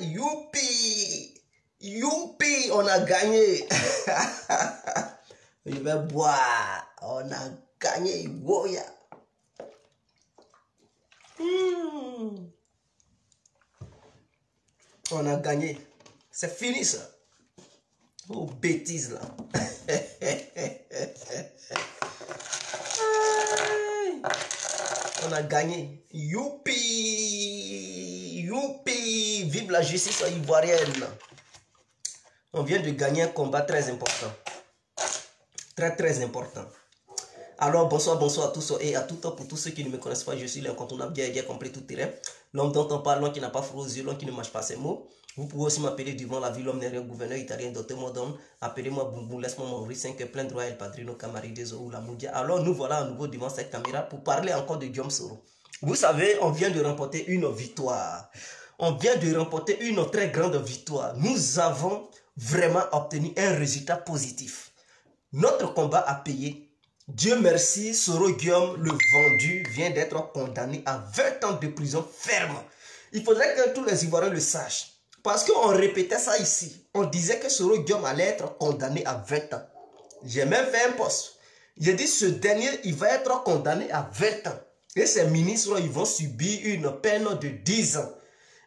Youpi! Youpi! On a gagné! Je vais boire. On a gagné. Woya! On a gagné. C'est fini ça. Oh, bêtises là. On a gagné. Youpi! Youpi! Vive la justice ivoirienne. On vient de gagner un combat très important. Très important. Alors bonsoir à tous et à toutes. Pour tous ceux qui ne me connaissent pas, je suis l'incontournable bien compris tout terrain. L'homme dont on parle, l'homme qui n'a pas froid aux yeux, l'homme qui ne mâche pas ses mots. Vous pouvez aussi m'appeler devant la ville, l'homme n'est rien, gouverneur italien, docteur Modon. Appelez-moi Boubou, laisse-moi mon riz, 5 plein droit, El Padrino, Camarides ou la Moudia. Alors nous voilà à nouveau devant cette caméra pour parler encore de Guillaume Soro. Vous savez, on vient de remporter une victoire. On vient de remporter une très grande victoire. Nous avons vraiment obtenu un résultat positif. Notre combat a payé. Dieu merci, Soro Guillaume, le vendu, vient d'être condamné à 20 ans de prison ferme. Il faudrait que tous les Ivoiriens le sachent. Parce qu'on répétait ça ici. On disait que Soro Guillaume allait être condamné à 20 ans. J'ai même fait un post. J'ai dit ce dernier, il va être condamné à 20 ans. Et ces ministres, ils vont subir une peine de 10 ans.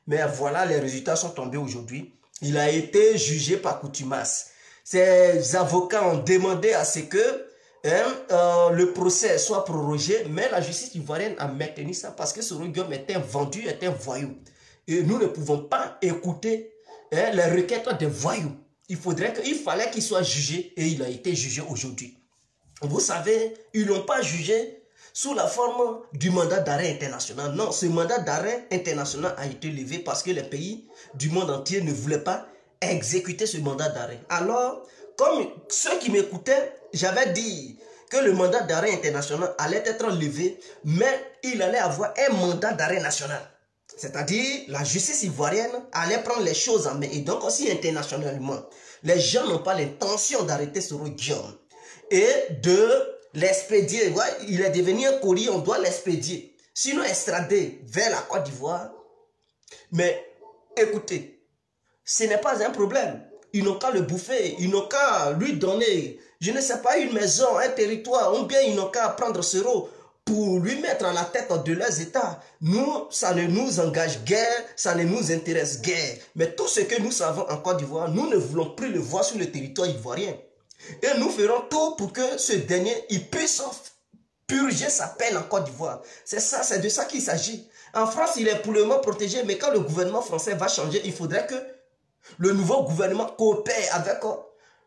Mais voilà, les résultats sont tombés aujourd'hui. Il a été jugé par contumace. Ses avocats ont demandé à ce que le procès soit prorogé, mais la justice ivoirienne a maintenu ça parce que Soro Guillaume est un vendu, est un voyou. Et nous ne pouvons pas écouter les requêtes des voyous. Il fallait qu'il soit jugé et il a été jugé aujourd'hui. Vous savez, ils ne l'ont pas jugé sous la forme du mandat d'arrêt international. Non, ce mandat d'arrêt international a été levé parce que les pays du monde entier ne voulaient pas exécuter ce mandat d'arrêt. Alors, comme ceux qui m'écoutaient, j'avais dit que le mandat d'arrêt international allait être levé, mais il allait avoir un mandat d'arrêt national. C'est-à-dire, la justice ivoirienne allait prendre les choses en main. Et donc aussi internationalement, les gens n'ont pas l'intention d'arrêter Soro Guillaume et de l'expédier. Il est devenu un courrier, on doit l'expédier. Sinon, extrader vers la Côte d'Ivoire. Mais écoutez, ce n'est pas un problème. Ils n'ont qu'à le bouffer, ils n'ont qu'à lui donner, je ne sais pas, une maison, un territoire, ou bien ils n'ont qu'à prendre Soro pour lui mettre à la tête de leurs États. Nous, ça ne nous engage guère, ça ne nous intéresse guère. Mais tout ce que nous savons en Côte d'Ivoire, nous ne voulons plus le voir sur le territoire ivoirien. Et nous ferons tout pour que ce dernier, il puisse purger sa peine en Côte d'Ivoire. C'est ça, c'est de ça qu'il s'agit. En France, il est pour le moment protégé, mais quand le gouvernement français va changer, il faudrait que le nouveau gouvernement coopère avec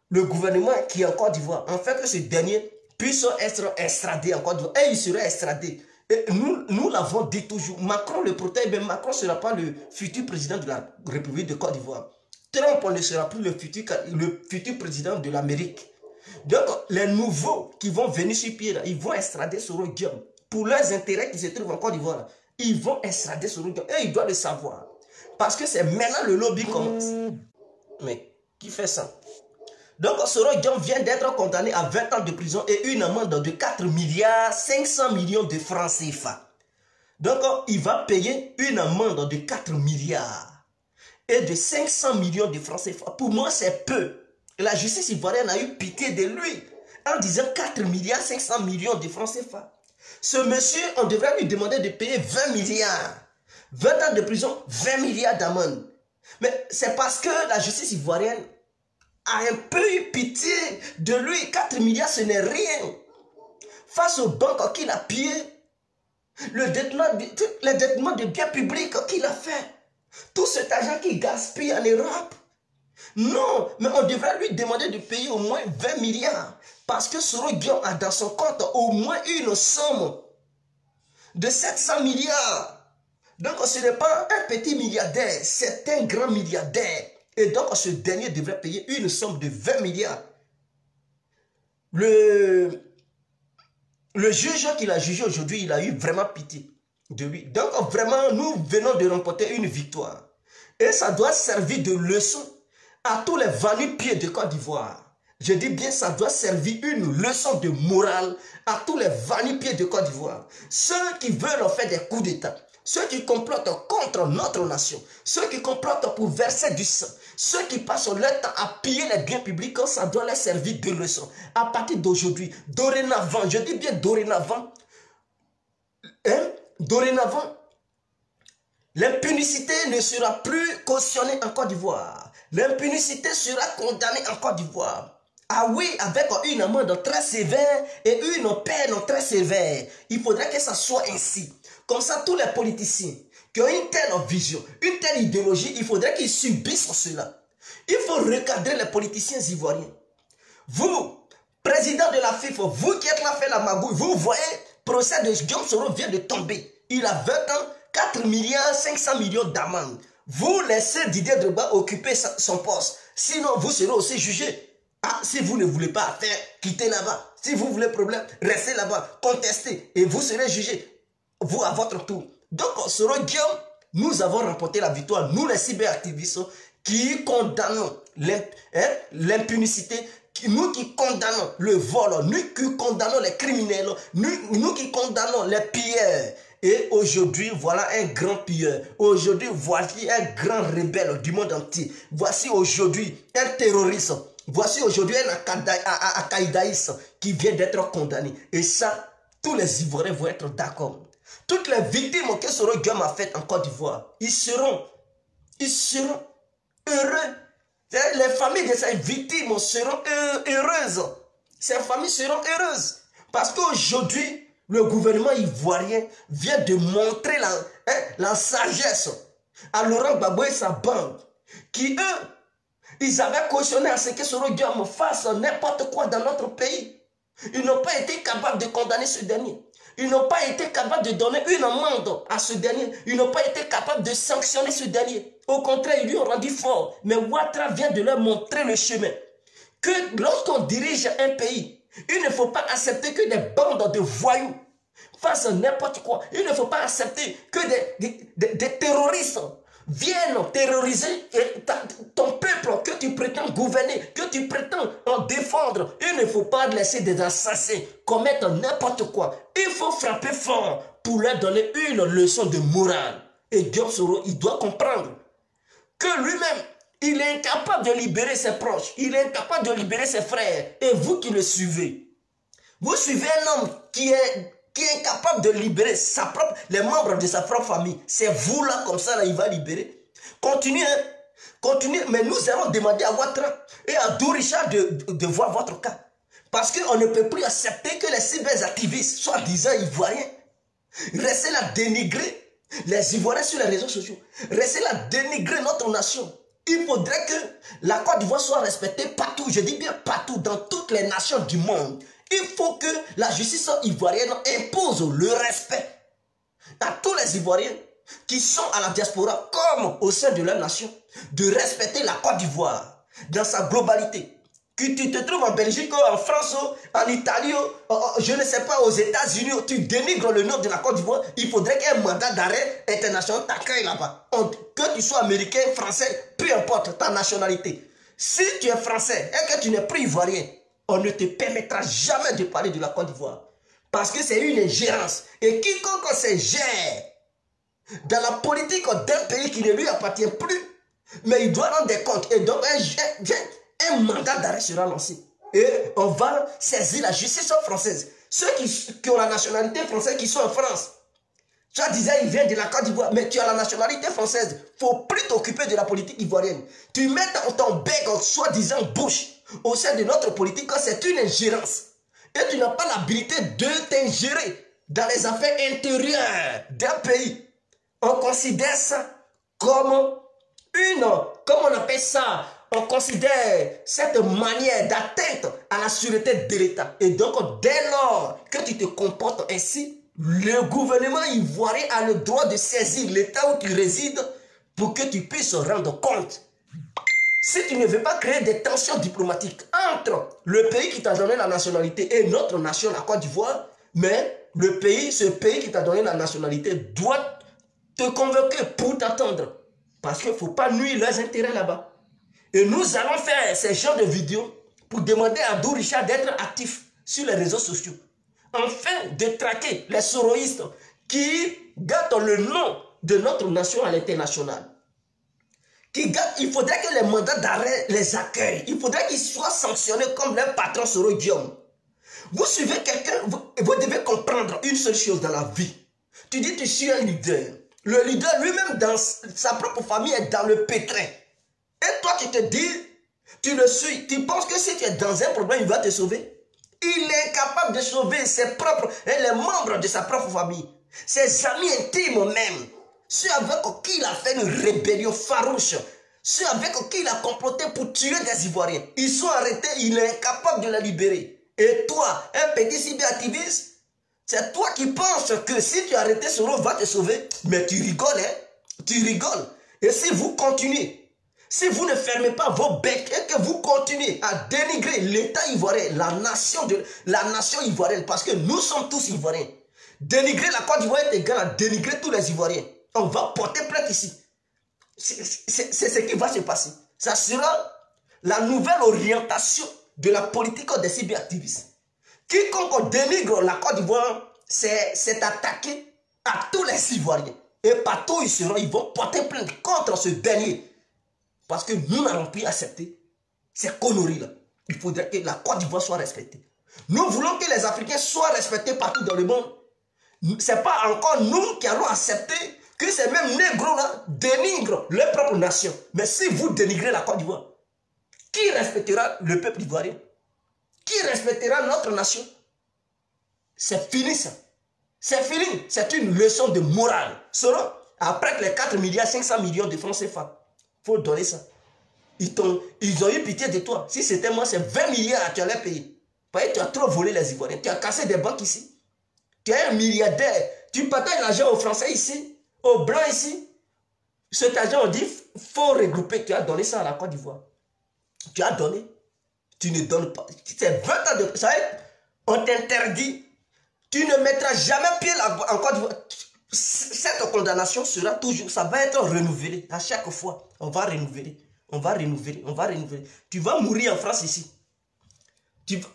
le gouvernement qui est en Côte d'Ivoire, afin que ce dernier puisse être extradé en Côte d'Ivoire. Et il serait extradé. Et nous l'avons dit toujours. Macron le protège, mais Macron ne sera pas le futur président de la République de Côte d'Ivoire. Trump ne sera plus le futur président de l'Amérique. Donc, les nouveaux qui vont venir sur pied, là, ils vont extrader Soro Guillaume. Pour leurs intérêts qui se trouvent en Côte d'Ivoire, ils vont extrader Soro Guillaume. Et ils doivent le savoir. Parce que c'est maintenant le lobby commence. Mais qui fait ça? Donc Soro Guillaume vient d'être condamné à 20 ans de prison et une amende de 4 milliards 500 millions de francs CFA. Donc il va payer une amende de 4 milliards et de 500 millions de francs CFA. Pour moi c'est peu. La justice ivoirienne a eu pitié de lui en disant 4 milliards 500 millions de francs CFA. Ce monsieur, on devrait lui demander de payer 20 milliards. 20 ans de prison, 20 milliards d'amende. Mais c'est parce que la justice ivoirienne a un peu eu pitié de lui. 4 milliards, ce n'est rien. Face aux banques qu'il a pillées, les détournements de biens publics qu'il a fait, tout cet argent qu'il gaspille en Europe. Non, mais on devrait lui demander de payer au moins 20 milliards. Parce que Soro Guillaume a dans son compte au moins une somme de 700 milliards. Donc ce n'est pas un petit milliardaire, c'est un grand milliardaire. Et donc ce dernier devrait payer une somme de 20 milliards. Le juge qui l'a jugé aujourd'hui, il a eu vraiment pitié de lui. Donc vraiment, nous venons de remporter une victoire. Et ça doit servir de leçon à tous les va-nu-pieds de Côte d'Ivoire. Je dis bien, ça doit servir une leçon de morale à tous les va-nu-pieds de Côte d'Ivoire. Ceux qui veulent en faire des coups d'État. ceux qui complotent contre notre nation, ceux qui complotent pour verser du sang, ceux qui passent leur temps à piller les biens publics, quand ça doit leur servir de leçon. À partir d'aujourd'hui, dorénavant, je dis bien dorénavant, dorénavant, l'impunité ne sera plus cautionnée en Côte d'Ivoire. L'impunité sera condamnée en Côte d'Ivoire. Ah oui, avec une amende très sévère et une peine très sévère. Il faudrait que ça soit ainsi. Comme ça, tous les politiciens qui ont une telle vision, une telle idéologie, il faudrait qu'ils subissent cela. Il faut recadrer les politiciens ivoiriens. Vous, président de la FIFA, vous qui êtes là fait la magouille, vous voyez, le procès de Guillaume Soro vient de tomber. Il a 20 ans, 4 milliards 500 millions d'amendes. Vous laissez Didier Drogba occuper son poste. Sinon, vous serez aussi jugé. Ah, si vous ne voulez pas faire, quittez là-bas. Si vous voulez problème, restez là-bas, contestez et vous serez jugé. Vous à votre tour. Donc, Soro Guillaume, nous avons remporté la victoire. Nous, les cyberactivistes, qui condamnons l'impunité, nous qui condamnons le vol, nous qui condamnons les criminels, nous qui condamnons les pilleurs. Et aujourd'hui, voilà un grand pilleur. Aujourd'hui, voici un grand rebelle du monde entier. Voici aujourd'hui un terroriste. Voici aujourd'hui un akaïdaïste qui vient d'être condamné. Et ça, tous les Ivoiriens vont être d'accord. Toutes les victimes que Soro Guillaume a faites en Côte d'Ivoire, ils seront heureux. Les familles de ces victimes seront heureuses. Ces familles seront heureuses. Parce qu'aujourd'hui, le gouvernement ivoirien vient de montrer la sagesse à Laurent Gbagbo et sa bande, qui eux, ils avaient cautionné à ce que Soro Guillaume fasse n'importe quoi dans notre pays. Ils n'ont pas été capables de condamner ce dernier. Ils n'ont pas été capables de donner une amende à ce dernier. Ils n'ont pas été capables de sanctionner ce dernier. Au contraire, ils lui ont rendu fort. Mais Ouattara vient de leur montrer le chemin. Que lorsqu'on dirige un pays, il ne faut pas accepter que des bandes de voyous fassent n'importe quoi. Il ne faut pas accepter que des terroristes viennent terroriser ton peuple que tu prétends gouverner, que tu prétends en défendre. Il ne faut pas laisser des assassins commettre n'importe quoi. Il faut frapper fort pour leur donner une leçon de morale. Et Guillaume Soro, il doit comprendre que lui-même, il est incapable de libérer ses proches, il est incapable de libérer ses frères. Et vous qui le suivez, vous suivez un homme qui est incapable de libérer les membres de sa propre famille. C'est vous là, comme ça, là, il va libérer. Continuez, continuez. Mais nous allons demander à Ouattara et à Dou Richard de voir votre cas. Parce qu'on ne peut plus accepter que les cyberactivistes, soi-disant ivoiriens, restent là dénigrer les Ivoiriens sur les réseaux sociaux. Restez là dénigrer notre nation. Il faudrait que la Côte d'Ivoire soit respectée partout. Je dis bien partout, dans toutes les nations du monde. Il faut que la justice ivoirienne impose le respect à tous les Ivoiriens qui sont à la diaspora comme au sein de leur nation, de respecter la Côte d'Ivoire dans sa globalité. Que tu te trouves en Belgique, en France, en Italie, je ne sais pas, aux États-Unis, tu dénigres le nom de la Côte d'Ivoire, il faudrait qu'un mandat d'arrêt international t'accueille là-bas. Que tu sois américain, français, peu importe ta nationalité. Si tu es français et que tu n'es plus ivoirien, on ne te permettra jamais de parler de la Côte d'Ivoire. Parce que c'est une ingérence. Et quiconque s'ingère dans la politique d'un pays qui ne lui appartient plus, mais il doit rendre des comptes. Et donc, un mandat d'arrêt sera lancé. Et on va saisir la justice française. Ceux qui ont la nationalité française, qui sont en France. Tu disais, ils viennent de la Côte d'Ivoire, mais tu as la nationalité française. Il ne faut plus t'occuper de la politique ivoirienne. Tu mets ton bec en soi-disant bouche au sein de notre politique, c'est une ingérence. Et tu n'as pas l'habilité de t'ingérer dans les affaires intérieures d'un pays. On considère ça comme comment on appelle ça? On considère cette manière d'atteinte à la sûreté de l'État. Et donc, dès lors que tu te comportes ainsi, le gouvernement ivoirien a le droit de saisir l'État où tu résides pour que tu puisses rendre compte. Si tu ne veux pas créer des tensions diplomatiques entre le pays qui t'a donné la nationalité et notre nation, la Côte d'Ivoire, mais ce pays qui t'a donné la nationalité doit te convoquer pour t'attendre. Parce qu'il ne faut pas nuire leurs intérêts là-bas. Et nous allons faire ces genres de vidéos pour demander à Dou Richard d'être actif sur les réseaux sociaux. Afin de traquer les soroïstes qui gâtent le nom de notre nation à l'international. Il faudrait que les mandats d'arrêt les accueillent. Il faudrait qu'ils soient sanctionnés comme leur patron Soro Guillaume. Vous suivez quelqu'un, vous devez comprendre une seule chose dans la vie. Tu dis tu suis un leader. Le leader lui-même dans sa propre famille est dans le pétrin. Et toi tu te dis, tu le suis, tu penses que si tu es dans un problème, il va te sauver. Il est incapable de sauver ses propres et les membres de sa propre famille. Ses amis intimes même. Ceux avec qui il a fait une rébellion farouche. Ceux avec qui il a comploté pour tuer des Ivoiriens. Ils sont arrêtés, il est incapable de les libérer. Et toi, un petit cyberactiviste, c'est toi qui penses que si tu as arrêté Soro, va te sauver. Mais tu rigoles, hein? Tu rigoles. Et si vous continuez, si vous ne fermez pas vos becs et que vous continuez à dénigrer l'État ivoirien, la nation ivoirienne, parce que nous sommes tous Ivoiriens. Dénigrer la Côte d'Ivoire est égal à dénigrer tous les Ivoiriens. On va porter plainte ici. C'est ce qui va se passer. Ça sera la nouvelle orientation de la politique des cyberactivistes. Quiconque dénigre la Côte d'Ivoire, c'est attaqué à tous les Ivoiriens. Et partout où ils seront, ils vont porter plainte contre ce dernier. Parce que nous n'allons plus accepter ces conneries-là. Il faudrait que la Côte d'Ivoire soit respectée. Nous voulons que les Africains soient respectés partout dans le monde. Ce n'est pas encore nous qui allons accepter que ces mêmes négros-là dénigrent leur propre nation. Mais si vous dénigrez la Côte d'Ivoire, qui respectera le peuple ivoirien? Qui respectera notre nation? C'est fini ça. C'est fini. C'est une leçon de morale. Selon, après les 4 milliards 500 millions de francs CFA, il faut donner ça. Ils ont eu pitié de toi. Si c'était moi, c'est 20 milliards que tu allais payer. Parce que tu as trop volé les Ivoiriens. Tu as cassé des banques ici. Tu es un milliardaire. Tu partages l'argent aux Français ici, aux Blancs ici. Cet argent, on dit, il faut regrouper. Tu as donné ça à la Côte d'Ivoire. Tu as donné. Tu ne donnes pas. C'est 20 ans de... Ça va être, on t'interdit. Tu ne mettras jamais pied en Côte d'Ivoire. Cette condamnation sera toujours... Ça va être renouvelé. À chaque fois, on va renouveler. On va renouveler. On va renouveler. Tu vas mourir en France ici.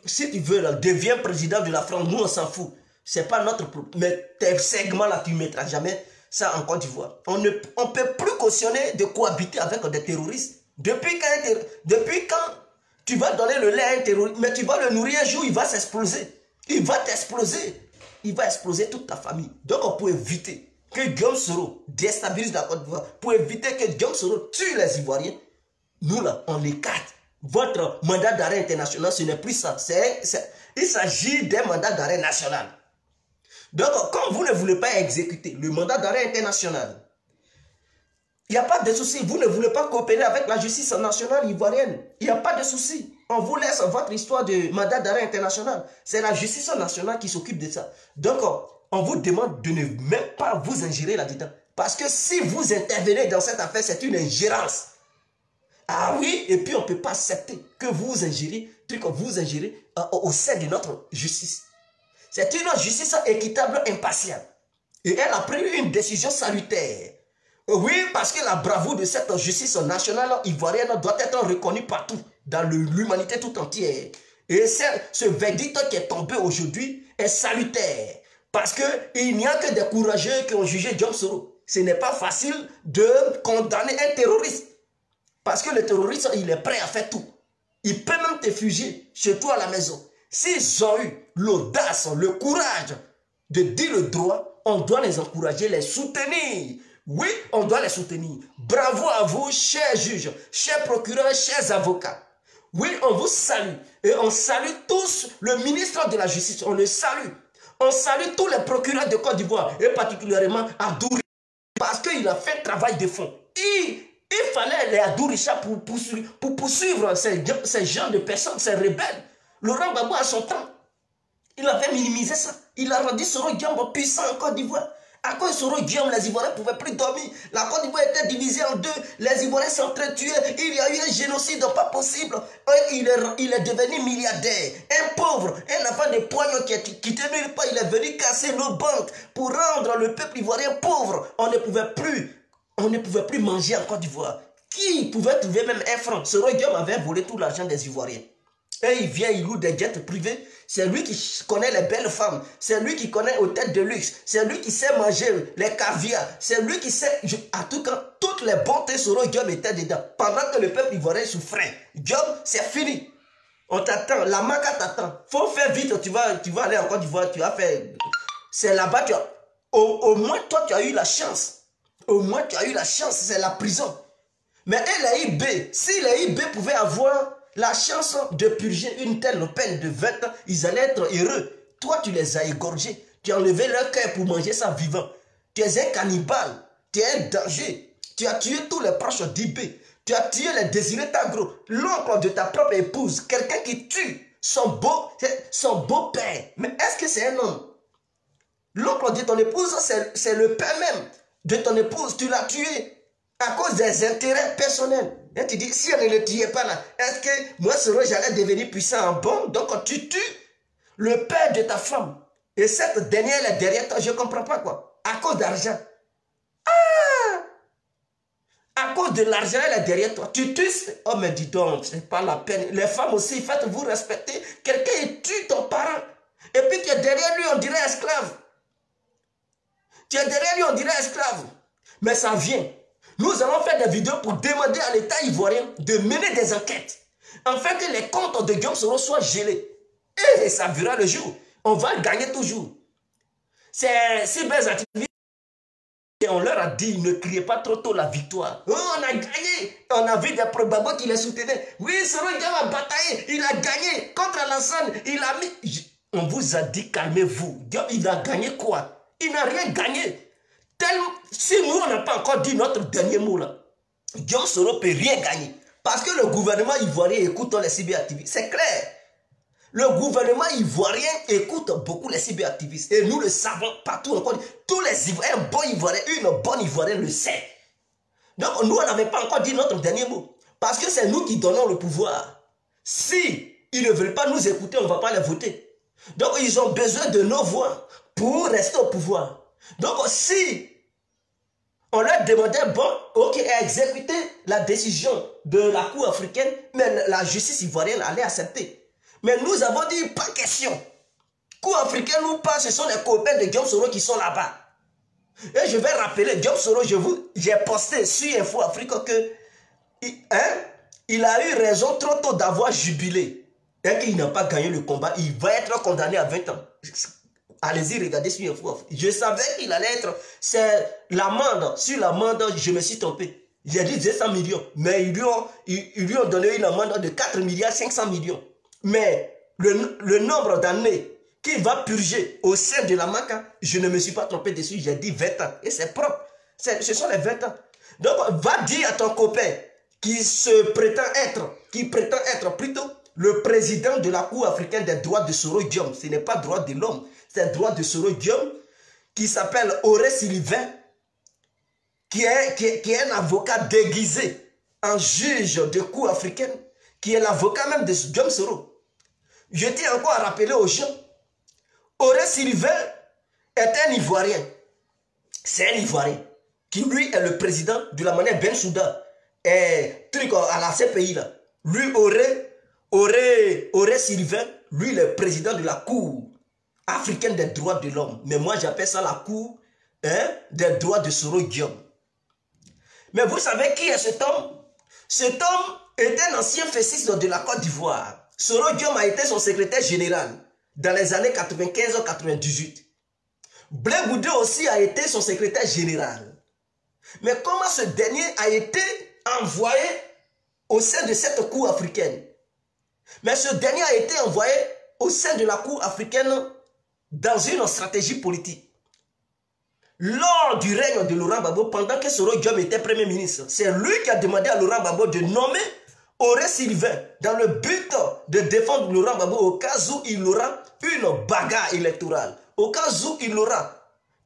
Si tu veux, là, deviens président de la France. Nous, on s'en fout. Ce n'est pas notre problème. Mais tes segments-là, tu ne mettras jamais ça en Côte d'Ivoire. On ne peut plus cautionner de cohabiter avec des terroristes. Depuis quand tu vas donner le lait à un terroriste, mais tu vas le nourrir un jour, il va s'exploser. Il va t'exploser. Il va exploser toute ta famille. Donc on peut éviter que Guillaume Soro déstabilise la Côte d'Ivoire. Pour éviter que Guillaume Soro tue les Ivoiriens. Nous là, on l'écarte. Votre mandat d'arrêt international, ce n'est plus ça. Il s'agit d'un mandat d'arrêt national. Donc, quand vous ne voulez pas exécuter le mandat d'arrêt international, il n'y a pas de souci. Vous ne voulez pas coopérer avec la justice nationale ivoirienne. Il n'y a pas de souci. On vous laisse votre histoire de mandat d'arrêt international. C'est la justice nationale qui s'occupe de ça. Donc, on vous demande de ne même pas vous ingérer là-dedans. Parce que si vous intervenez dans cette affaire, c'est une ingérence. Ah oui, et puis on ne peut pas accepter que vous ingérez au sein de notre justice. C'est une justice équitable, impartiale. Et elle a pris une décision salutaire. Oui, parce que la bravoure de cette justice nationale ivoirienne doit être reconnue partout, dans l'humanité tout entière. Et ce verdict qui est tombé aujourd'hui est salutaire. Parce qu'il n'y a que des courageux qui ont jugé Guillaume Soro. Ce n'est pas facile de condamner un terroriste. Parce que le terroriste, il est prêt à faire tout. Il peut même te fuger chez toi à la maison. S'ils ont eu l'audace, le courage de dire le droit, on doit les encourager, les soutenir. Oui, on doit les soutenir. Bravo à vous, chers juges, chers procureurs, chers avocats. Oui, on vous salue. Et on salue tous le ministre de la Justice. On le salue. On salue tous les procureurs de Côte d'Ivoire. Et particulièrement Abdou, parce qu'il a fait un travail de fond. Il fallait les Abdou Richard pour poursuivre ces gens de personnes, ces rebelles. Laurent Gbagbo à son temps, il avait minimisé ça. Il a rendu Soro Guillaume puissant en Côte d'Ivoire. À cause de Soro Guillaume, les Ivoiriens ne pouvaient plus dormir. La Côte d'Ivoire était divisée en deux. Les Ivoiriens s'entretuaient. Il y a eu un génocide pas possible. Il est devenu milliardaire. Un pauvre, un enfant de poignons qui tenait pas. Il est venu casser nos banques pour rendre le peuple ivoirien pauvre. On ne pouvait plus manger en Côte d'Ivoire. Qui pouvait trouver même un franc? Soro Guillaume avait volé tout l'argent des Ivoiriens. Et il vient, il loue des jets privés. C'est lui qui connaît les belles femmes. C'est lui qui connaît aux têtes de luxe. C'est lui qui sait manger les caviars. C'est lui qui sait... En tout cas, toutes les bontés Soro Diom étaient dedans. Pendant que le peuple ivoirien souffrait. Diom, c'est fini. On t'attend. La Maca t'attend. Faut faire vite. Tu vas aller en Côte d'Ivoire. Tu vas faire... C'est là-bas. Au moins, toi, tu as eu la chance. Au moins, tu as eu la chance. C'est la prison. Mais les IB, si les IB pouvaient avoir la chance de purger une telle peine de 20 ans, ils allaient être heureux. Toi, tu les as égorgés. Tu as enlevé leur cœur pour manger ça vivant. Tu es un cannibale. Tu es un danger. Tu as tué tous les proches d'IB. Tu as tué les désirés Tagro. L'oncle de ta propre épouse. Quelqu'un qui tue son beau-père. Mais est-ce que c'est un homme? L'oncle de ton épouse, c'est le père même de ton épouse. Tu l'as tué à cause des intérêts personnels. Et tu dis, si on ne le tuait pas là, est-ce que moi, j'allais devenir puissant en bombe? Donc tu tues le père de ta femme. Et cette dernière, elle est derrière toi. Je ne comprends pas quoi. À cause d'argent. Ah! À cause de l'argent, elle est derrière toi. Tu tues. Oh, mais dis donc, c'est pas la peine. Les femmes aussi, faites-vous respecter. Quelqu'un tue ton parent. Et puis tu es derrière lui, on dirait esclave. Tu es derrière lui, on dirait esclave. Mais ça vient. Nous allons faire des vidéos pour demander à l'État ivoirien de mener des enquêtes. Afin que les comptes de Guillaume Soro soient gelés. Et ça verra le jour. On va gagner toujours. C'est si belles activités. Et on leur a dit, ne criez pas trop tôt la victoire. Oh, on a gagné. On a vu des probabos qui les soutenaient. Oui, Soro Diom a bataillé. Il a gagné contre Alassane. Il a mis... On vous a dit, calmez-vous. Diom, il a gagné quoi? Il n'a rien gagné. Si nous, on n'a pas encore dit notre dernier mot là, Guillaume Soro ne peut rien gagner. Parce que le gouvernement ivoirien écoute les cyberactivistes. C'est clair. Le gouvernement ivoirien écoute beaucoup les cyberactivistes. Et nous le savons partout encore. Tous les Ivoiriens, un bon Ivoirien, une bonne Ivoirienne le sait. Donc nous, on n'avait pas encore dit notre dernier mot. Parce que c'est nous qui donnons le pouvoir. Si ils ne veulent pas nous écouter, on ne va pas les voter. Donc ils ont besoin de nos voix pour rester au pouvoir. Donc si on leur demandait, bon, ok, exécuter la décision de la Cour africaine, mais la justice ivoirienne allait accepter. Mais nous avons dit, pas question. Cour africaine ou pas, ce sont les copains de Guillaume Soro qui sont là-bas. Et je vais rappeler, Guillaume Soro, j'ai posté sur Info Afrique que il a eu raison trop tôt d'avoir jubilé. Et qu'il n'a pas gagné le combat, il va être condamné à 20 ans. Allez-y, regardez sur Info Afrique. Je savais qu'il allait être... C'est l'amende. Sur l'amende, je me suis trompé. J'ai dit 200 millions. Mais ils lui ont donné une amende de 4 milliards 500 millions. Mais le nombre d'années qu'il va purger au sein de la Maca, je ne me suis pas trompé dessus. J'ai dit 20 ans. Et c'est propre. Ce sont les 20 ans. Donc, va dire à ton copain qui prétend être plutôt le président de la Cour africaine des droits de Soro Diom. Ce n'est pas droit de l'homme. C'est le droit de Soro Diom qui s'appelle Auré Sylvain, qui est un avocat déguisé en juge de Cour africaine, qui est l'avocat même de Guillaume Soro. Je tiens encore à rappeler aux gens, Auré Sylvain est un Ivoirien. C'est un Ivoirien qui, lui, est le président de la manière Bensouda et truc à la CPI là. Lui, Auré Sylvain, lui, le président de la Cour africaine des droits de l'homme. Mais moi, j'appelle ça la Cour des droits de Soro Diom. Mais vous savez qui est cet homme? Cet homme est un ancien fessiste de la Côte d'Ivoire. Soro Diom a été son secrétaire général dans les années 95-98. Blé Goudé aussi a été son secrétaire général. Mais comment ce dernier a été envoyé au sein de cette Cour africaine? Mais ce dernier a été envoyé au sein de la Cour africaine dans une stratégie politique. Lors du règne de Laurent Gbagbo, pendant que Soro Diom était Premier ministre, c'est lui qui a demandé à Laurent Gbagbo de nommer Auré Sylvain dans le but de défendre Laurent Gbagbo au cas où il aura une bagarre électorale, au cas où il aura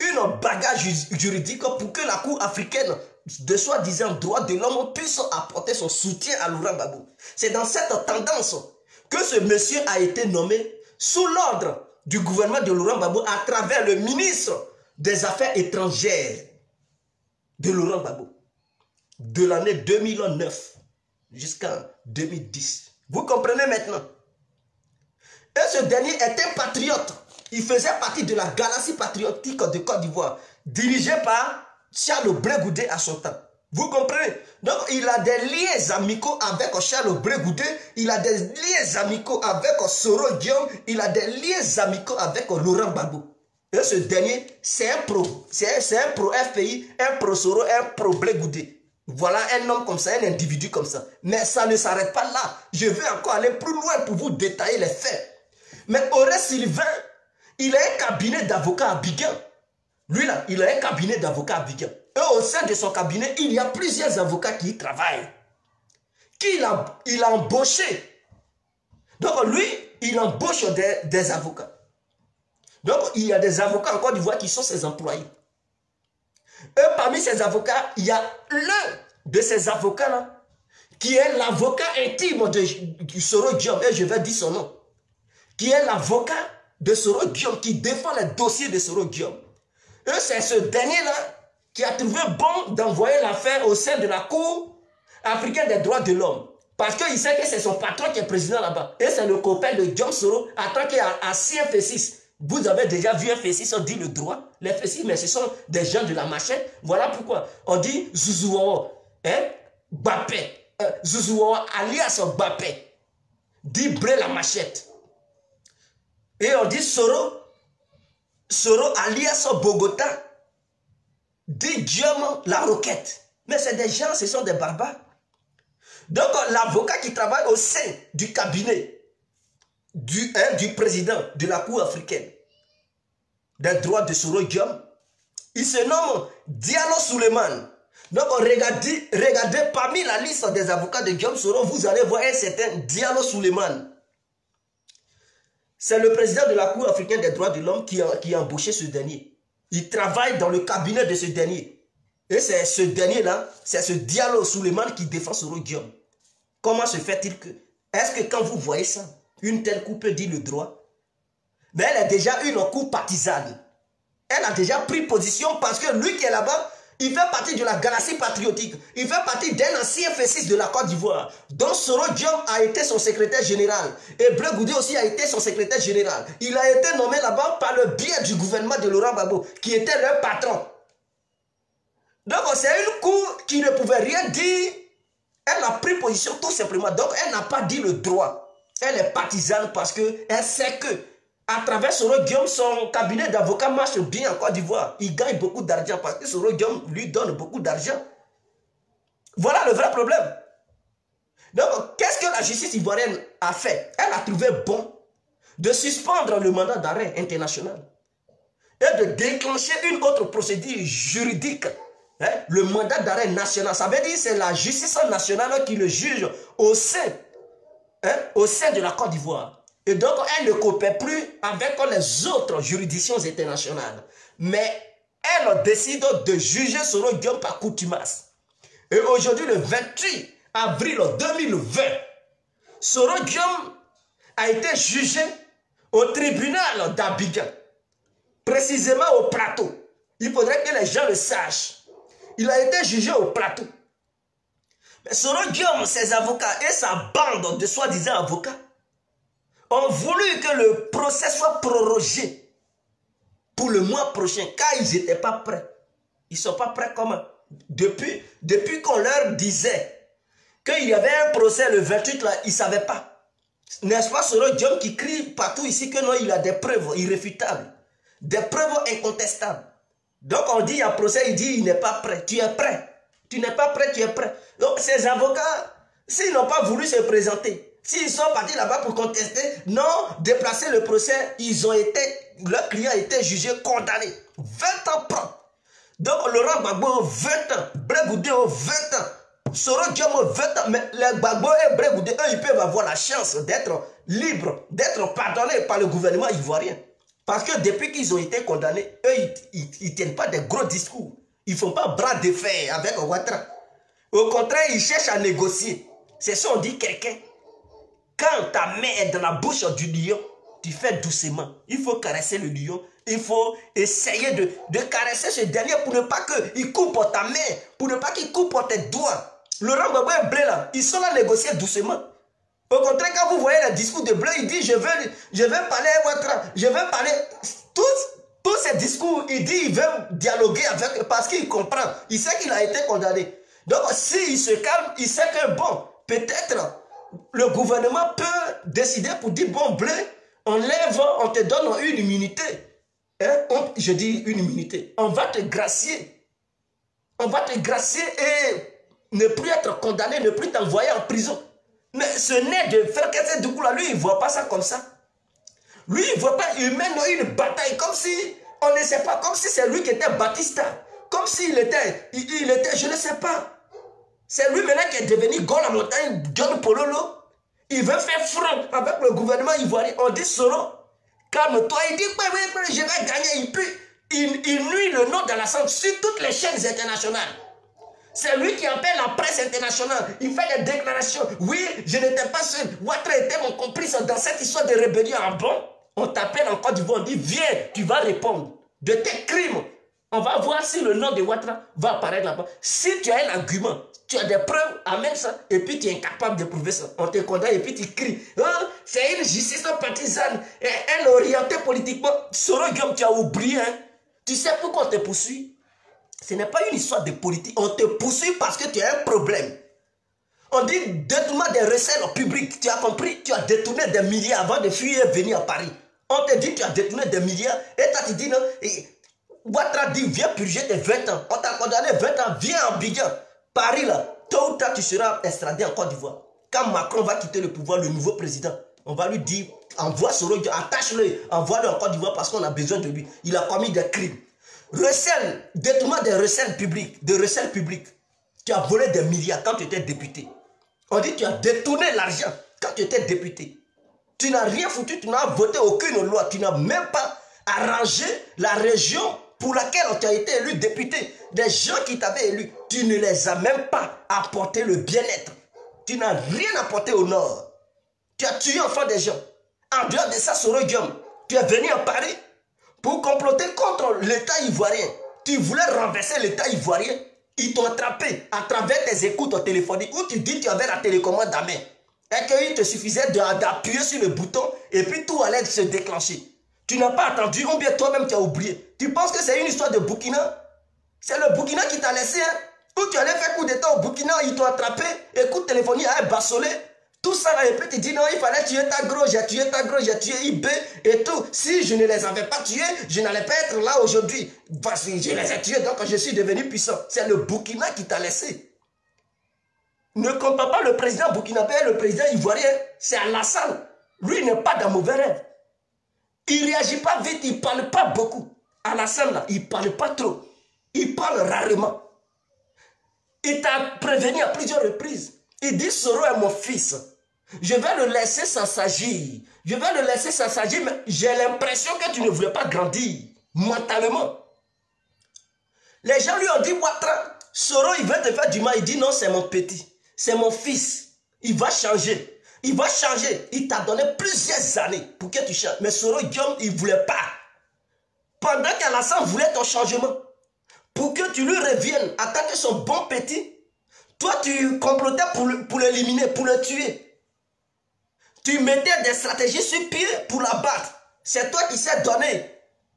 une bagarre juridique pour que la Cour africaine de soi-disant droits de l'homme puisse apporter son soutien à Laurent Gbagbo. C'est dans cette tendance que ce monsieur a été nommé sous l'ordre du gouvernement de Laurent Gbagbo à travers le ministre des Affaires étrangères de Laurent Gbagbo de l'année 2009 jusqu'en 2010. Vous comprenez maintenant? Et ce dernier était patriote. Il faisait partie de la galaxie patriotique de Côte d'Ivoire, dirigée par Charles Blé Goudé à son temps. Vous comprenez? Donc, il a des liens amicaux avec Charles Blé Goudé, il a des liens amicaux avec Soro Guillaume, il a des liens amicaux avec Laurent Gbagbo. Et ce dernier, c'est un pro FPI, un pro Soro, un pro Blé Goudé. Voilà un homme comme ça, un individu comme ça. Mais ça ne s'arrête pas là. Je vais encore aller plus loin pour vous détailler les faits. Mais Auré Sylvain, il a un cabinet d'avocats à Abidjan. Lui là, il a un cabinet d'avocats à Abidjan. Et au sein de son cabinet, il y a plusieurs avocats qui y travaillent. Il a embauché. Donc lui, il embauche des avocats. Donc il y a des avocats en Côte d'Ivoire qui sont ses employés. Et parmi ces avocats, il y a l'un de ces avocats-là qui est l'avocat intime de Soro Guillaume. Et je vais dire son nom. Qui est l'avocat de Soro Guillaume, qui défend les dossiers de Soro Guillaume. Et c'est ce dernier-là qui a trouvé bon d'envoyer l'affaire au sein de la Cour africaine des droits de l'homme. Parce qu'il sait que c'est son patron qui est président là-bas. Et c'est le copain de Guillaume Soro, en tant qu'assis un F6. Vous avez déjà vu un F6, on dit le droit. Les F6, mais ce sont des gens de la machette. Voilà pourquoi on dit Zouzouao, Bappé. Zouzouao alias Bappé. Dit Bré la machette. Et on dit Soro alias Bogota, dit Guillaume la roquette. Mais c'est des gens, ce sont des barbares. Donc l'avocat qui travaille au sein du cabinet du président de la Cour africaine des droits de Soro Guillaume, il se nomme Diallo Souleymane. Donc regardez parmi la liste des avocats de Guillaume Soro, vous allez voir un certain Diallo Souleymane. C'est le président de la Cour africaine des droits de l'homme qui a embauché ce dernier. Il travaille dans le cabinet de ce dernier. Et c'est ce dernier-là, c'est ce Diallo Souleymane qui défend Soro Guillaume. Comment se fait-il que... Est-ce que quand vous voyez ça, une telle cour peut dire le droit? Mais elle est déjà une cour partisane. Elle a déjà pris position parce que lui qui est là-bas, il fait partie de la galaxie patriotique. Il fait partie d'un ancien F6 de la Côte d'Ivoire. Donc Soro Guillaume a été son secrétaire général. Et Blé Goudé aussi a été son secrétaire général. Il a été nommé là-bas par le biais du gouvernement de Laurent Gbagbo, qui était leur patron. Donc c'est une cour qui ne pouvait rien dire. Elle a pris position tout simplement. Donc elle n'a pas dit le droit. Elle est partisane parce qu'elle sait que à travers Soro Guillaume, son cabinet d'avocats marche bien en Côte d'Ivoire. Il gagne beaucoup d'argent parce que Soro Guillaume lui donne beaucoup d'argent. Voilà le vrai problème. Donc, qu'est-ce que la justice ivoirienne a fait? Elle a trouvé bon de suspendre le mandat d'arrêt international et de déclencher une autre procédure juridique. Le mandat d'arrêt national, ça veut dire que c'est la justice nationale qui le juge au sein de la Côte d'Ivoire. Et donc, elle ne coopère plus avec les autres juridictions internationales. Mais elle décide de juger Soro Guillaume par contumace. Et aujourd'hui, le 28 avril 2020, Soro Guillaume a été jugé au tribunal d'Abidjan, précisément au plateau. Il faudrait que les gens le sachent. Il a été jugé au plateau. Mais Soro Guillaume, ses avocats et sa bande de soi-disant avocats ont voulu que le procès soit prorogé pour le mois prochain, car ils n'étaient pas prêts. Ils ne sont pas prêts comment? Depuis qu'on leur disait qu'il y avait un procès le 28, là, ils ne savaient pas. N'est-ce pas Soro Guillaume qui crie partout ici que non, il a des preuves irréfutables, des preuves incontestables. Donc on dit il y a procès, il dit il n'est pas prêt. Tu es prêt. Tu n'es pas prêt, tu es prêt. Donc ces avocats, s'ils n'ont pas voulu se présenter, s'ils sont partis là-bas pour contester, non, déplacer le procès, leur client a été jugé, condamné. 20 ans prend. Donc Laurent Gbagbo, 20 ans. Blé Goudé, 20 ans. Soro Guillaume, 20 ans. Mais les Gbagbo et Blé Goudé, eux, ils peuvent avoir la chance d'être libres, d'être pardonnés par le gouvernement ivoirien. Parce que depuis qu'ils ont été condamnés, eux, ils ne tiennent pas des gros discours. Ils ne font pas bras de fer avec Ouattara. Au contraire, ils cherchent à négocier. C'est ça, on dit quelqu'un. Quand ta main est dans la bouche du lion, tu fais doucement. Il faut caresser le lion. Il faut essayer de caresser ce dernier pour ne pas qu'il coupe ta main, pour ne pas qu'il coupe tes doigts. Laurent Gbagbo et Blé là, ils sont là à négocier doucement. Au contraire, quand vous voyez le discours de Bleu, il dit, je veux parler à Ouattara, je veux parler... Tous ces discours, il dit, il veut dialoguer avec... Parce qu'il comprend. Il sait qu'il a été condamné. Donc, s'il se calme, il sait que, bon, peut-être, le gouvernement peut décider pour dire, bon, Bleu, on te donne une immunité. Hein? Je dis une immunité. On va te gracier. On va te gracier et ne plus être condamné, ne plus t'envoyer en prison. Mais ce n'est de faire qu'est-ce que du coup là, lui, il ne voit pas ça comme ça. Lui, il ne voit pas, il mène une bataille comme si, on ne sait pas, comme si c'est lui qui était Batista. Comme s'il était, je ne sais pas. C'est lui maintenant qui est devenu Gaulle la montagne, John Pololo. Il veut faire front avec le gouvernement ivoirien. On dit Soro, calme-toi. Il dit, je vais gagner. Il nuit le nom de la santé sur toutes les chaînes internationales. C'est lui qui appelle la presse internationale. Il fait des déclarations. Oui, je n'étais pas seul. Ouattara était mon complice dans cette histoire de rébellion. Ah bon? On t'appelle en Côte d'Ivoire. On dit, viens, tu vas répondre de tes crimes. On va voir si le nom de Ouattara va apparaître là-bas. Si tu as un argument, tu as des preuves, amène ça, et puis tu es incapable de prouver ça. On te condamne et puis tu cries. Hein? C'est une justice partisane. Elle est orientée politiquement. Soro Guillaume, tu as oublié. Hein? Tu sais pourquoi on te poursuit? Ce n'est pas une histoire de politique. On te poursuit parce que tu as un problème. On dit détournement des recettes publiques. Tu as compris? Tu as détourné des milliards avant de fuir et venir à Paris. On te dit tu as détourné des milliards. Et toi tu dis non. Ouattara dit viens purger tes 20 ans. On t'a condamné 20 ans. Viens à Abidjan. Paris là. Tôt ou tard tu seras extradé en Côte d'Ivoire. Quand Macron va quitter le pouvoir, le nouveau président, on va lui dire envoie Soro, attache-le, envoie-le en Côte d'Ivoire parce qu'on a besoin de lui. Il a commis des crimes. Recel, détournement des recettes publiques, Tu as volé des milliards quand tu étais député. On dit que tu as détourné l'argent quand tu étais député. Tu n'as rien foutu, tu n'as voté aucune loi, tu n'as même pas arrangé la région pour laquelle tu as été élu député. Des gens qui t'avaient élu, tu ne les as même pas apporté le bien-être. Tu n'as rien apporté au nord. Tu as tué enfant des gens. En dehors de ça, Soro Guillaume, tu es venu à Paris pour comploter contre l'État ivoirien. Tu voulais renverser l'État ivoirien. Ils t'ont attrapé à travers tes écoutes téléphoniques où tu dis que tu avais la télécommande à main. Et qu'il te suffisait d'appuyer sur le bouton et puis tout allait se déclencher. Tu n'as pas attendu, ou bien toi-même tu as oublié. Tu penses que c'est une histoire de Burkina? C'est le Burkina qui t'a laissé. Hein? Où tu allais faire coup d'état au Burkina, ils t'ont attrapé. Écoute téléphonique à Bassolé. Tout ça là, et puis tu dis non, il fallait tuer ta gros, j'ai tué ta gros, j'ai tué IB et tout. Si je ne les avais pas tués, je n'allais pas être là aujourd'hui. Voici, je les ai tués, donc je suis devenu puissant. C'est le Burkina qui t'a laissé. Ne compare pas le président burkinabé et le président ivoirien. C'est Alassane. Lui, il n'est pas dans mauvais rêve. Il ne réagit pas vite, il ne parle pas beaucoup. Alassane, là, il ne parle pas trop. Il parle rarement. Il t'a prévenu à plusieurs reprises. Il dit, Soro est mon fils. Je vais le laisser sans s'agir. Je vais le laisser sans s'agir, mais j'ai l'impression que tu ne voulais pas grandir mentalement. Les gens lui ont dit, Ouattara, Soro, il veut te faire du mal. Il dit, non, c'est mon petit. C'est mon fils. Il va changer. Il va changer. Il t'a donné plusieurs années pour que tu changes. Mais Soro Guillaume, il ne voulait pas. Pendant qu'Alassane voulait ton changement, pour que tu lui reviennes en tant que son bon petit, toi, tu complotais pour l'éliminer, pour le tuer. Tu mettais des stratégies sur pied pour la battre. C'est toi qui sais donner.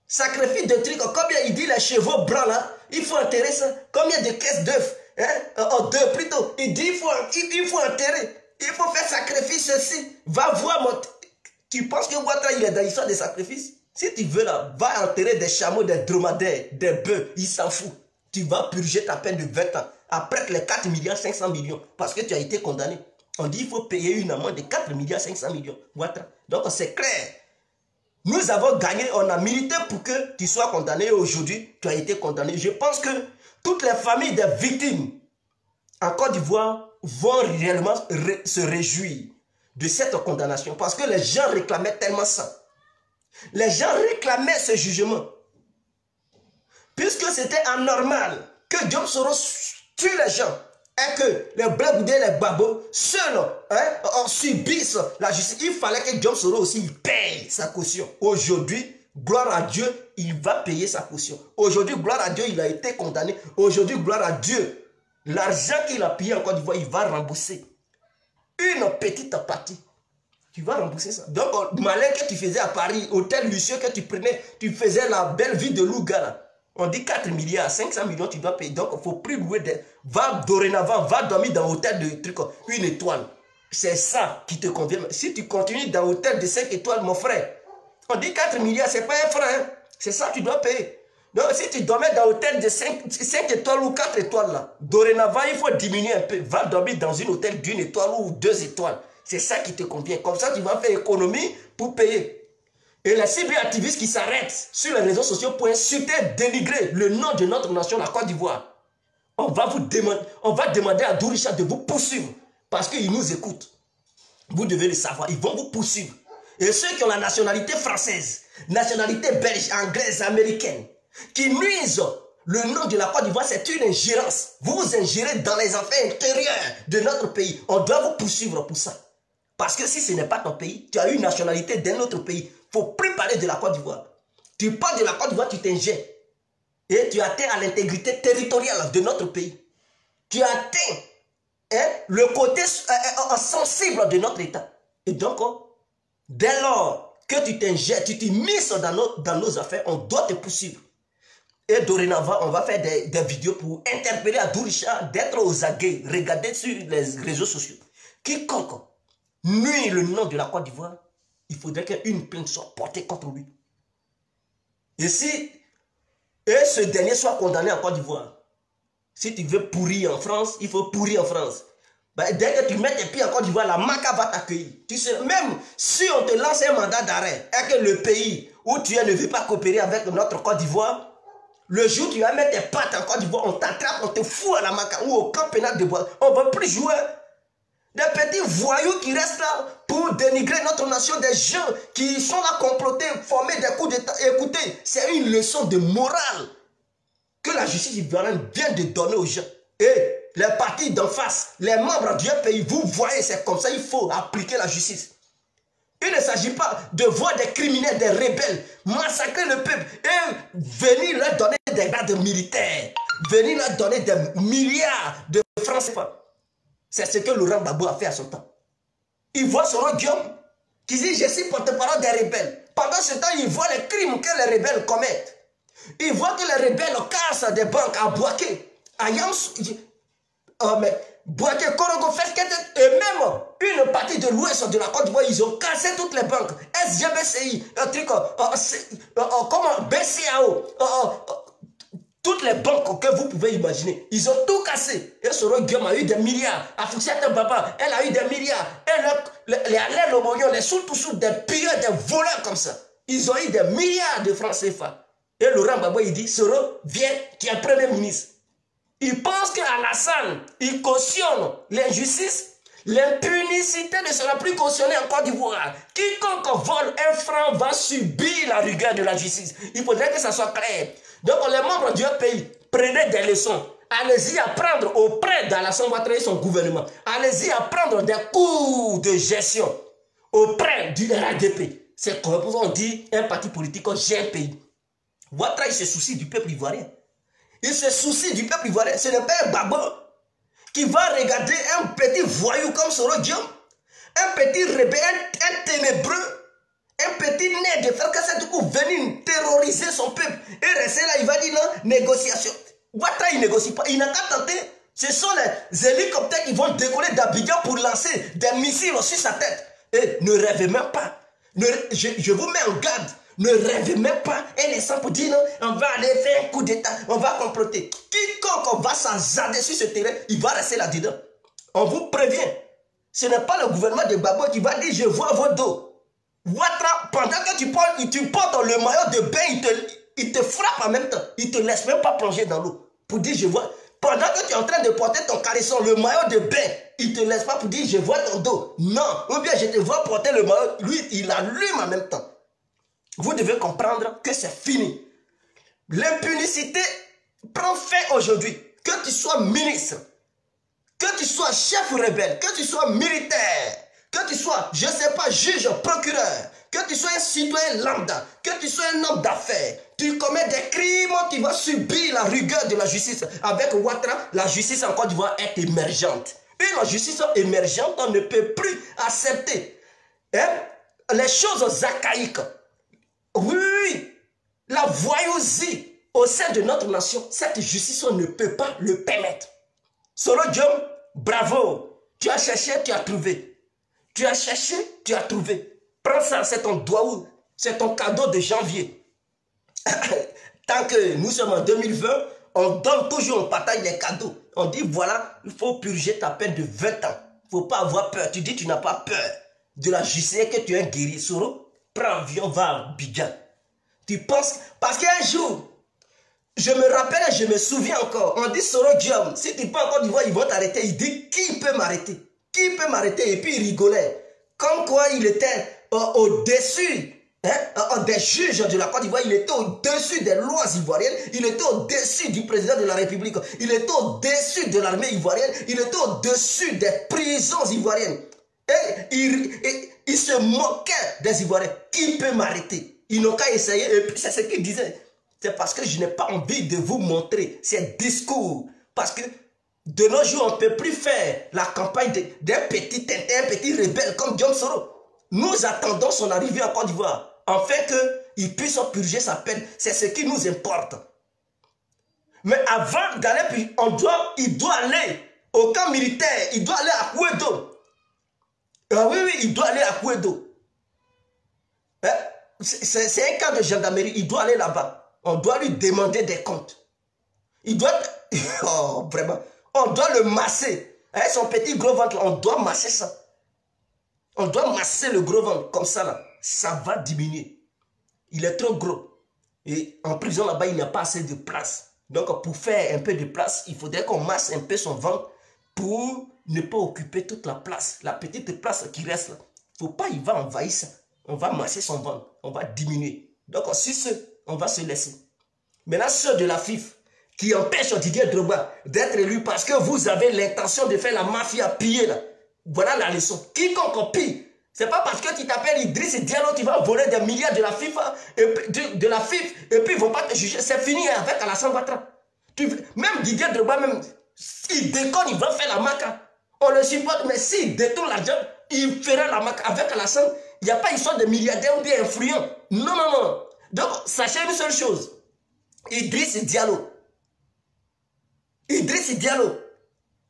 Sacrifice de trucs. Combien il dit les chevaux blancs là, il faut enterrer ça. Combien de caisses d'œufs, hein? D'œufs plutôt. Il dit il faut enterrer. Il faut faire sacrifice ceci. Va voir mon... Tu penses que Ouattara il est dans l'histoire des sacrifices? Si tu veux là, va enterrer des chameaux, des dromadaires, des bœufs. Il s'en fout. Tu vas purger ta peine de 20 ans. Après les 4 milliards 500 millions. Parce que tu as été condamné. On dit qu'il faut payer une amende de 4 milliards 500 millions. Ouattara. Donc c'est clair. Nous avons gagné, on a milité pour que tu sois condamné. Aujourd'hui, tu as été condamné. Je pense que toutes les familles des victimes en Côte d'Ivoire vont réellement se réjouir de cette condamnation. Parce que les gens réclamaient tellement ça. Les gens réclamaient ce jugement. Puisque c'était anormal que Diom Soro tue les gens. Et que les Blagoudes et les Babos, seuls, subissent la justice. Il fallait que Diom Soro aussi paye sa caution. Aujourd'hui, gloire à Dieu, il va payer sa caution. Aujourd'hui, gloire à Dieu, il a été condamné. Aujourd'hui, gloire à Dieu, l'argent qu'il a payé en Côte d'Ivoire, il va rembourser une petite partie. Tu vas rembourser ça. Donc, malin que tu faisais à Paris, hôtel luxueux que tu prenais, tu faisais la belle vie de Louga là. On dit 4 milliards, 500 millions, tu dois payer. Donc, il ne faut plus louer des... Va dorénavant, va dormir dans un hôtel de trucs, une étoile. C'est ça qui te convient. Si tu continues dans un hôtel de 5 étoiles, mon frère, on dit 4 milliards, c'est pas un frein. Hein? C'est ça que tu dois payer. Donc, si tu dormais dans un hôtel de 5 étoiles ou 4 étoiles, là, dorénavant, il faut diminuer un peu. Va dormir dans un hôtel d'une étoile ou 2 étoiles. C'est ça qui te convient. Comme ça, tu vas faire économie pour payer. Et les cyberactivistes qui s'arrêtent sur les réseaux sociaux pour insulter, dénigrer le nom de notre nation, la Côte d'Ivoire, on va demander à Douricha de vous poursuivre parce qu'ils nous écoutent. Vous devez le savoir, ils vont vous poursuivre. Et ceux qui ont la nationalité française, nationalité belge, anglaise, américaine, qui nuisent le nom de la Côte d'Ivoire, c'est une ingérence. Vous vous ingérez dans les affaires intérieures de notre pays. On doit vous poursuivre pour ça. Parce que si ce n'est pas ton pays, tu as une nationalité d'un autre pays. Il ne faut plus parler de la Côte d'Ivoire. Tu parles de la Côte d'Ivoire, tu t'ingères. Et tu atteins à l'intégrité territoriale de notre pays. Tu atteins le côté sensible de notre État. Et donc, dès lors que tu t'ingères, tu t'immisces dans nos affaires, on doit te poursuivre. Et dorénavant, on va faire des vidéos pour interpeller à Douricha d'être aux aguets. Regardez sur les réseaux sociaux. Quiconque nuit le nom de la Côte d'Ivoire, il faudrait qu'une plainte soit portée contre lui. Et si ce dernier soit condamné en Côte d'Ivoire, si tu veux pourrir en France, il faut pourrir en France. Ben, dès que tu mets tes pieds en Côte d'Ivoire, la MACA va t'accueillir. Même si on te lance un mandat d'arrêt et que le pays où tu es ne veut pas coopérer avec notre Côte d'Ivoire, le jour où tu vas mettre tes pattes en Côte d'Ivoire, on t'attrape, on te fout à la MACA ou au camp pénal de Bois. On ne va plus jouer. Des petits voyous qui restent là pour dénigrer notre nation, des gens qui sont là complotés, former des coups d'État. Écoutez, c'est une leçon de morale que la justice ivoirienne vient de donner aux gens. Et les partis d'en face, les membres du pays, vous voyez, c'est comme ça, il faut appliquer la justice. Il ne s'agit pas de voir des criminels, des rebelles, massacrer le peuple et venir leur donner des grades militaires, venir leur donner des milliards de francs CFA. C'est ce que Laurent Gbagbo a fait à son temps. Il voit son Guillaume qui dit « Je suis porte-parole des rebelles ». Pendant ce temps, il voit les crimes que les rebelles commettent. Il voit que les rebelles cassent des banques à Boaké, à Yams, Boaké, Korogo, Fesket, et même une partie de l'ouest de la Côte d'Ivoire, ils ont cassé toutes les banques. SGBCI, BCAO, toutes les banques que vous pouvez imaginer, ils ont tout cassé. Et Soro Guillaume a eu des milliards. Afouxiata Baba, elle a eu des milliards. Et les Alain Lomognon, les Soultoussou, des pilleurs, des voleurs comme ça. Ils ont eu des milliards de francs CFA. Et Laurent Gbagbo, il dit, Soro, viens, tu es premier ministre. Il pense qu'Alassane, il cautionne l'injustice. L'impunicité ne sera plus cautionnée en Côte d'Ivoire. Quiconque vole un franc va subir la rigueur de la justice. Il faudrait que ça soit clair. Donc les membres du pays, prenez des leçons. Allez-y apprendre auprès d'Alassane Ouattara et son gouvernement. Allez-y apprendre des cours de gestion auprès du RADP. C'est comme on dit un parti politique gère un pays. Ouattara, il se soucie du peuple ivoirien. Il se soucie du peuple ivoirien. Ce n'est pas un Gbagbo qui va regarder un petit voyou comme Soro Guillaume, un petit rebelle, un ténébreux, un petit nez de faire casser du coup, venir terroriser son peuple et rester là, il va dire non, négociation. Ouattara, il ne négocie pas, il n'a qu'à tenter. Ce sont les hélicoptères qui vont décoller d'Abidjan pour lancer des missiles sur sa tête. Et ne rêvez même pas. Je vous mets en garde. Ne rêvez même pas un instant pour dire non, on va aller faire un coup d'état, on va comploter. Quiconque va s'azarder sur ce terrain, il va rester là-dedans. On vous prévient. Ce n'est pas le gouvernement de Gbagbo qui va dire je vois vos dos. Ouattara, pendant que tu portes le maillot de bain, il te frappe en même temps. Il ne te laisse même pas plonger dans l'eau. Pour dire je vois. Pendant que tu es en train de porter ton caleçon, le maillot de bain, il ne te laisse pas pour dire je vois ton dos. Non. Ou bien je te vois porter le maillot. Lui, il allume en même temps. Vous devez comprendre que c'est fini. L'impunicité prend fin aujourd'hui. Que tu sois ministre, que tu sois chef rebelle, que tu sois militaire, que tu sois, je ne sais pas, juge, procureur, que tu sois un citoyen lambda, que tu sois un homme d'affaires, tu commets des crimes, tu vas subir la rigueur de la justice. Avec Ouattara, la justice en Côte d'Ivoire est émergente. Une justice émergente, on ne peut plus accepter les choses archaïques. Oui, oui, oui. La voyousie au sein de notre nation, cette justice ne peut pas le permettre. Soro Diom, bravo. Tu as cherché, tu as trouvé. Tu as cherché, tu as trouvé. Prends ça, c'est ton doigt, c'est ton cadeau de janvier. Tant que nous sommes en 2020, on donne toujours, on partage les cadeaux. On dit voilà, il faut purger ta peine de 20 ans. Il ne faut pas avoir peur. Tu dis tu n'as pas peur de la justice, que tu es guéri. Soro, prends avion, va à Abidjan. Tu penses, parce qu'un jour, je me rappelle et je me souviens encore, on dit Soro Diom, si tu prends encore du voix, ils vont t'arrêter. Il dit qui peut m'arrêter? Qui peut m'arrêter? Et puis il rigolait. Comme quoi il était au-dessus des juges de la Côte d'Ivoire, il était au-dessus des lois ivoiriennes, il était au-dessus du président de la République, il était au-dessus de l'armée ivoirienne, il était au-dessus des prisons ivoiriennes. Et il se moquait des Ivoiriens. Qui peut m'arrêter? Ils n'ont qu'à essayer. Et puis c'est ce qu'il disait. C'est parce que je n'ai pas envie de vous montrer ces discours. Parce que de nos jours, on ne peut plus faire la campagne d'un petit tintin, un petit rebelle comme Diom Soro. Nous attendons son arrivée en Côte d'Ivoire. Afin qu'il puisse purger sa peine. C'est ce qui nous importe. Mais avant d'aller, il doit aller au camp militaire. Il doit aller à Kouedo. Ah oui, oui, il doit aller à Kouedo. C'est un camp de gendarmerie. Il doit aller là-bas. On doit lui demander des comptes. Il doit... Oh, vraiment. On doit le masser. Avec son petit gros ventre, on doit masser ça. On doit masser le gros ventre comme ça là. Ça va diminuer. Il est trop gros. Et en prison là-bas, il n'y a pas assez de place. Donc pour faire un peu de place, il faudrait qu'on masse un peu son ventre pour ne pas occuper toute la place. La petite place qui reste là. Il ne faut pas, il va envahir ça. On va masser son ventre. On va diminuer. Donc sur ce, on va se laisser. Maintenant, ceux de la FIF qui empêchent Didier Drogba d'être élu parce que vous avez l'intention de faire la mafia piller là. Voilà la leçon. Quiconque pille, c'est pas parce que tu t'appelles Idriss Diallo, tu vas voler des milliards de la FIFA, de la FIF, et puis ils vont pas te juger. C'est fini avec Alassane Ouattara. Même Didier Drogba, même s'il déconne, il va faire la maca. On le supporte, mais s'il détourne l'argent, il fera la maca. Avec Alassane, il n'y a pas histoire de milliardaires ou bien influents. Non, non, non. Donc, sachez une seule chose. Idriss Diallo. Idriss Diallo.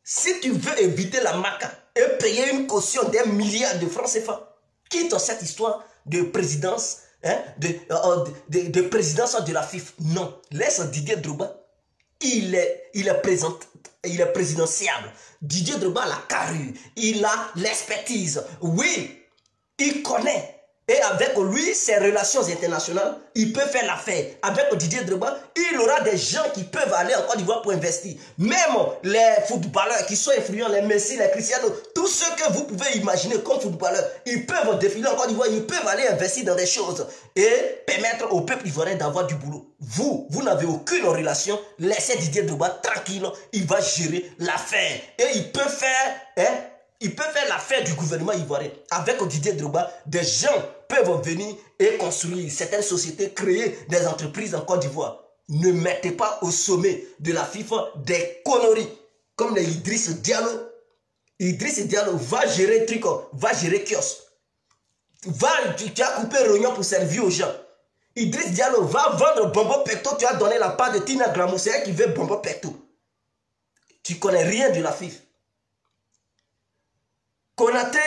Si tu veux éviter la maca et payer une caution d'1 milliard de francs CFA, quitte cette histoire de présidence, de présidence de la FIF. Non, laisse Didier Drogba. Il est présidentiable. Didier Drogba a la carrure, il a l'expertise. Oui, il connaît. Et avec lui, ses relations internationales, il peut faire l'affaire. Avec Didier Drogba, il aura des gens qui peuvent aller en Côte d'Ivoire pour investir. Même les footballeurs qui sont influents, les Messi, les Cristiano, tous ceux que vous pouvez imaginer comme footballeurs, ils peuvent défiler en Côte d'Ivoire, ils peuvent aller investir dans des choses et permettre au peuple ivoirien d'avoir du boulot. Vous n'avez aucune relation, laissez Didier Drogba tranquille, il va gérer l'affaire. Et il peut faire... Il peut faire l'affaire du gouvernement ivoirien. Avec Didier Drogba, des gens peuvent venir et construire certaines sociétés, créer des entreprises en Côte d'Ivoire. Ne mettez pas au sommet de la FIFA des conneries comme les Idriss Diallo. Idriss Diallo va gérer truc, va gérer kiosque. Tu as coupé rognon pour servir aux gens. Idriss Diallo va vendre Bombo Pecto. Tu as donné la part de Tina Gramou. C'est elle qui veut Bombo Pecto. Tu connais rien de la FIFA. Konaté,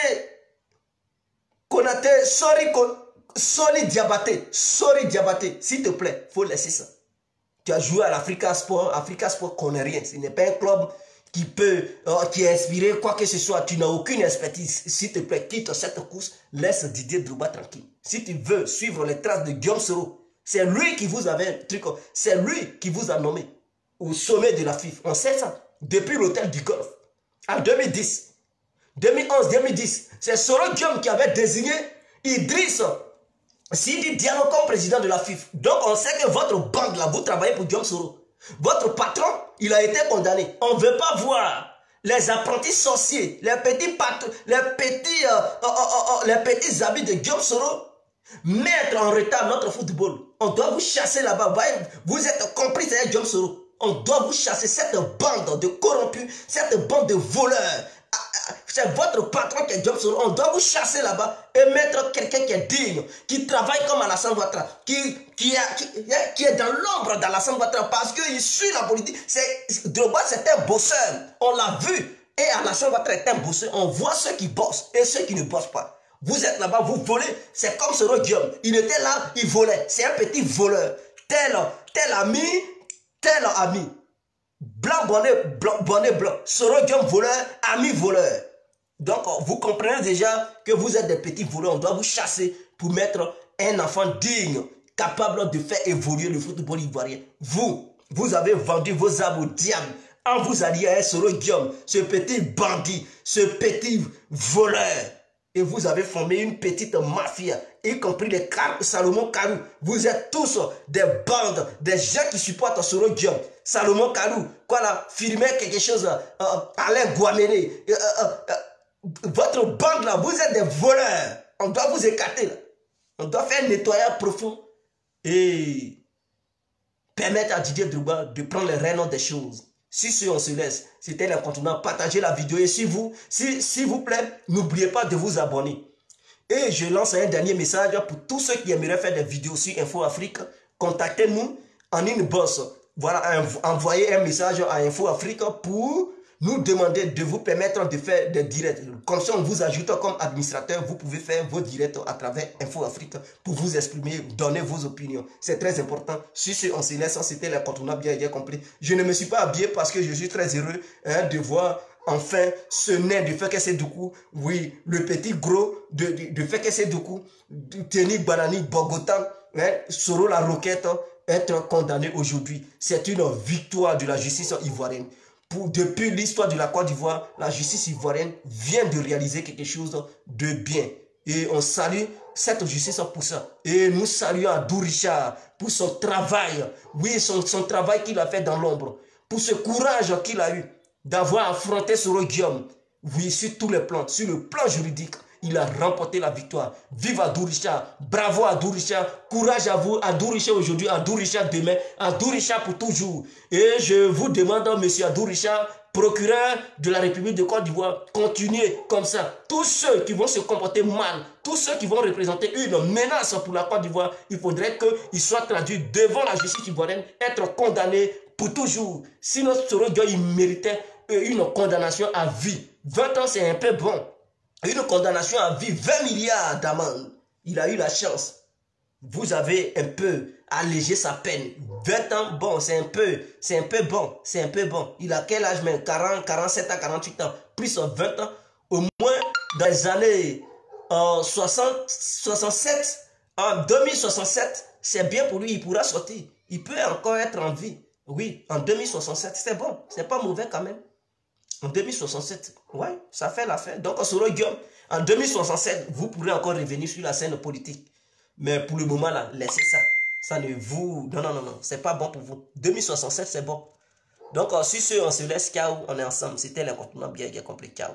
sorry Diabaté, s'il te plaît, faut laisser ça. Tu as joué à l'Africa Sport connaît rien. Ce n'est pas un club qui est inspiré quoi que ce soit. Tu n'as aucune expertise. S'il te plaît, quitte cette course, laisse Didier Drogba tranquille. Si tu veux suivre les traces de Guillaume Soro, c'est lui qui vous avait c'est lui qui vous a nommé au sommet de la FIFA. On sait ça depuis l'hôtel du Golfe en 2010. 2011-2010, c'est Soro Diom qui avait désigné Idriss Sidi Diallo comme président de la FIF. Donc on sait que votre bande là, vous travaillez pour Diom Soro. Votre patron, il a été condamné. On ne veut pas voir les apprentis sorciers, les petits habits de Diom Soro mettre en retard notre football. On doit vous chasser là-bas. Vous êtes complices avec Diom Soro. On doit vous chasser, cette bande de corrompus, cette bande de voleurs. c'est votre patron qui est Diop Soro. On doit vous chasser là-bas et mettre quelqu'un qui est digne, qui travaille comme Alassane Ouattara, qui est dans l'ombre d'Alassane Ouattara parce qu'il suit la politique. Drogba, c'est un bosseur. On l'a vu. Et Alassane Ouattara est un bosseur. On voit ceux qui bossent et ceux qui ne bossent pas. Vous êtes là-bas, vous volez. C'est comme Soro Guillaume. Il était là, il volait. C'est un petit voleur. Tel ami. Blanc, bonnet, blanc. Soro Guillaume, voleur, ami voleur. Donc, vous comprenez déjà que vous êtes des petits voleurs. On doit vous chasser pour mettre un enfant digne, capable de faire évoluer le football ivoirien. Vous avez vendu vos âmes au diable en vous alliant à Soro Guillaume, ce petit bandit, ce petit voleur. Et vous avez formé une petite mafia, y compris les Salomon Kalou. Vous êtes tous des bandes, des gens qui supportent Soro Guillaume. Salomon Kalou, quoi là, filmer quelque chose, Alain Guaméné. Votre bande là, vous êtes des voleurs. On doit vous écarter là. On doit faire un nettoyage profond et permettre à Didier Drogba de prendre les rênes des choses. Si on se laisse, c'était l'incontournable. Partagez la vidéo et s'il vous plaît, n'oubliez pas de vous abonner. Et je lance un dernier message pour tous ceux qui aimeraient faire des vidéos sur Info Afrique. Contactez-nous en inbox. Voilà, envoyez un message à Info Afrique pour nous demander de vous permettre de faire des directs. Comme ça, on vous ajoute comme administrateur. Vous pouvez faire vos directs à travers Info Afrique pour vous exprimer, donner vos opinions. C'est très important. Si on se laisse, c'était l'incontournable bien compris. Je ne me suis pas habillé parce que je suis très heureux de voir enfin ce nain de Fekese Doukou. Oui, le petit gros de Fekese Doukou, Teni Banani Bogotan, Soro la Roquette, être condamné aujourd'hui. C'est une victoire de la justice ivoirienne. Depuis l'histoire de la Côte d'Ivoire, la justice ivoirienne vient de réaliser quelque chose de bien. Et on salue cette justice pour ça. Et nous saluons Abdou Richard pour son travail. Oui, son travail qu'il a fait dans l'ombre. Pour ce courage qu'il a eu d'avoir affronté Soro Guillaume. Oui, sur tous les plans. Sur le plan juridique, il a remporté la victoire. Vive Abdou Richard. Bravo Abdou Richard. Courage à vous. Abdou Richard aujourd'hui, Abdou Richard demain. Abdou Richard pour toujours. Et je vous demande, monsieur Abdou Richard, procureur de la République de Côte d'Ivoire, continuez comme ça. Tous ceux qui vont se comporter mal, tous ceux qui vont représenter une menace pour la Côte d'Ivoire, il faudrait qu'ils soient traduits devant la justice ivoirienne, être condamnés pour toujours. Sinon, Soro Guillaume, il méritait une condamnation à vie. 20 ans, c'est un peu bon. Une condamnation à vie, 20 milliards d'amende. Il a eu la chance. Vous avez un peu allégé sa peine. 20 ans, bon, c'est un peu bon. C'est un peu bon. Il a quel âge même? 40, 47 ans, 48 ans. Plus 20 ans. Au moins, dans les années 67, en 2067, c'est bien pour lui. Il pourra sortir. Il peut encore être en vie. Oui, en 2067, c'est bon. C'est pas mauvais quand même. En 2067, ouais, ça fait l'affaire. Donc, Soro Guillaume, en 2067, vous pourrez encore revenir sur la scène politique. Mais pour le moment, là, laissez ça. Ça ne vous... Non. C'est pas bon pour vous. 2067, c'est bon. Donc, sur ce, on se laisse. Ciao. On est ensemble. C'était l'incontournable bien compris. Ciao.